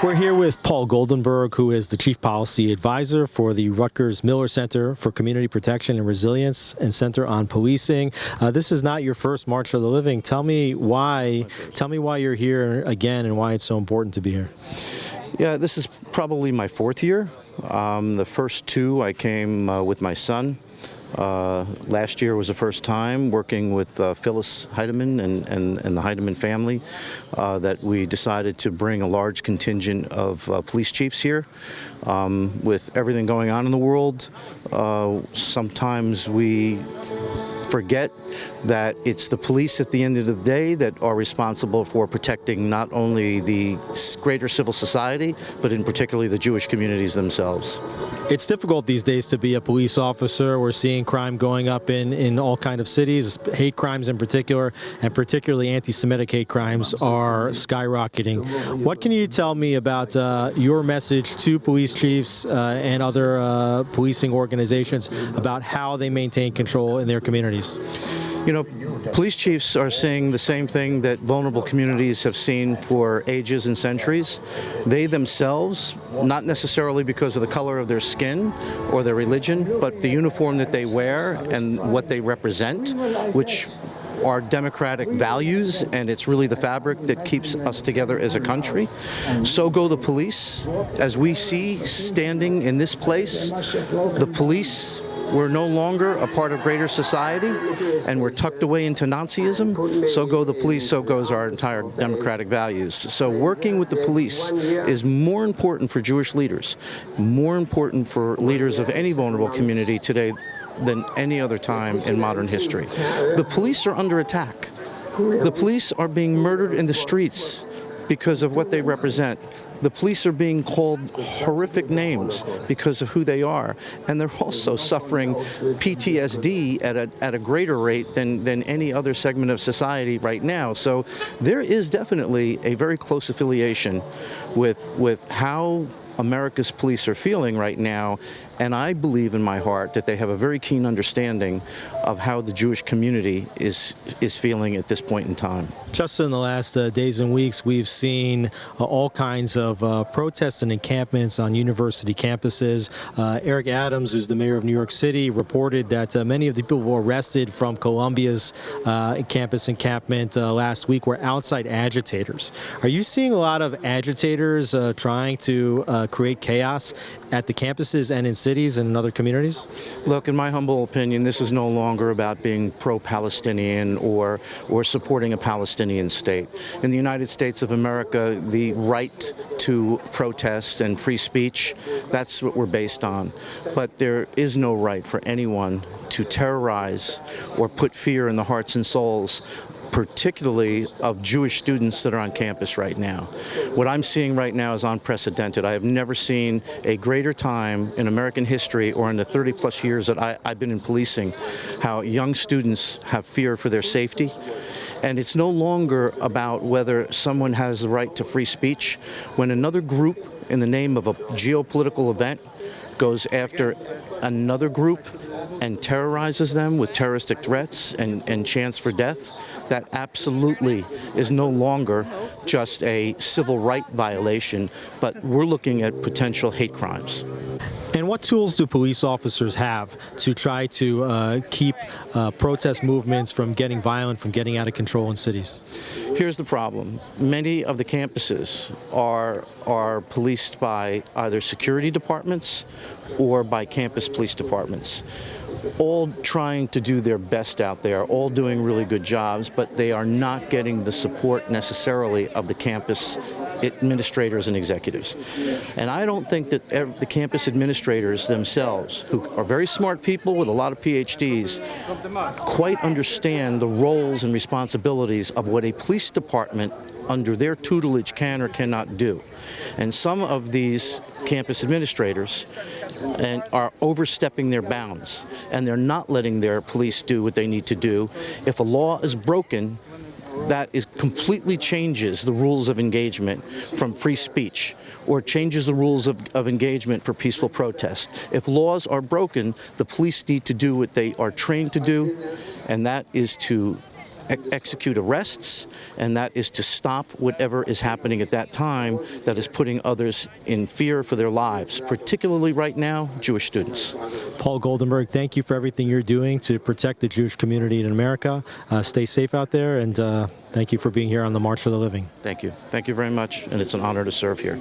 We're here with Paul Goldenberg, who is the Chief Policy Advisor for the Rutgers Miller Center for Community Protection and Resilience and Center on Policing. This is not your first March for the Living. Tell me why you're here again and why it's so important to be here. Yeah, this is probably my fourth year. The first two I came with my son. Last year was the first time working with Phyllis Heidemann and the Heidemann family that we decided to bring a large contingent of police chiefs here. With everything going on in the world, sometimes we forget that it's the police at the end of the day that are responsible for protecting not only the greater civil society, but in particularly the Jewish communities themselves. It's difficult these days to be a police officer. We're seeing crime going up in all kinds of cities, hate crimes in particular, and particularly anti-Semitic hate crimes are skyrocketing. What can you tell me about your message to police chiefs and other policing organizations about how they maintain control in their communities? You know, police chiefs are saying the same thing that vulnerable communities have seen for ages and centuries. They themselves, not necessarily because of the color of their skin or their religion, but the uniform that they wear and what they represent, which are democratic values, and it's really the fabric that keeps us together as a country. So go the police. As we see standing in this place, the police were no longer a part of greater society, and we're tucked away into Nazism. So go the police, so goes our entire democratic values. So working with the police is more important for Jewish leaders, more important for leaders of any vulnerable community today than any other time in modern history. The police are under attack. The police are being murdered in the streets because of what they represent. The police are being called horrific names because of who they are, and they're also suffering PTSD at a greater rate than any other segment of society right now. So there is definitely a very close affiliation with how America's police are feeling right now, and I believe in my heart that they have a very keen understanding of how the Jewish community is feeling at this point in time. Just in the last days and weeks, we've seen all kinds of protests and encampments on university campuses. Eric Adams, who's the mayor of New York City, reported that many of the people who were arrested from Columbia's campus encampment last week were outside agitators. Are you seeing a lot of agitators trying to create chaos at the campuses and in cities and in other communities? Look, in my humble opinion, this is no longer about being pro-Palestinian or supporting a Palestinian state. In the United States of America, the right to protest and free speech, that's what we're based on. But there is no right for anyone to terrorize or put fear in the hearts and souls, particularly of Jewish students that are on campus right now. What I'm seeing right now is unprecedented. I have never seen a greater time in American history or in the 30-plus years that I've been in policing, how young students have fear for their safety. And it's no longer about whether someone has the right to free speech. When another group, in the name of a geopolitical event, goes after another group and terrorizes them with terroristic threats and chants for death, that absolutely is no longer just a civil right violation, but we're looking at potential hate crimes. And what tools do police officers have to try to keep protest movements from getting violent, from getting out of control in cities? Here's the problem. Many of the campuses are policed by either security departments or by campus police departments, all trying to do their best out there, all doing really good jobs, but they are not getting the support necessarily of the campus administrators and executives. And I don't think that the campus administrators themselves, who are very smart people with a lot of PhDs, quite understand the roles and responsibilities of what a police department under their tutelage can or cannot do. And some of these campus administrators are overstepping their bounds, and they're not letting their police do what they need to do. If a law is broken, that completely changes the rules of engagement from free speech, or changes the rules of engagement for peaceful protest. If laws are broken, the police need to do what they are trained to do, and that is to execute arrests, and that is to stop whatever is happening at that time that is putting others in fear for their lives, particularly right now, Jewish students. Paul Goldenberg, thank you for everything you're doing to protect the Jewish community in America. Stay safe out there, and thank you for being here on the March for the Living. Thank you. Thank you very much, and it's an honor to serve here.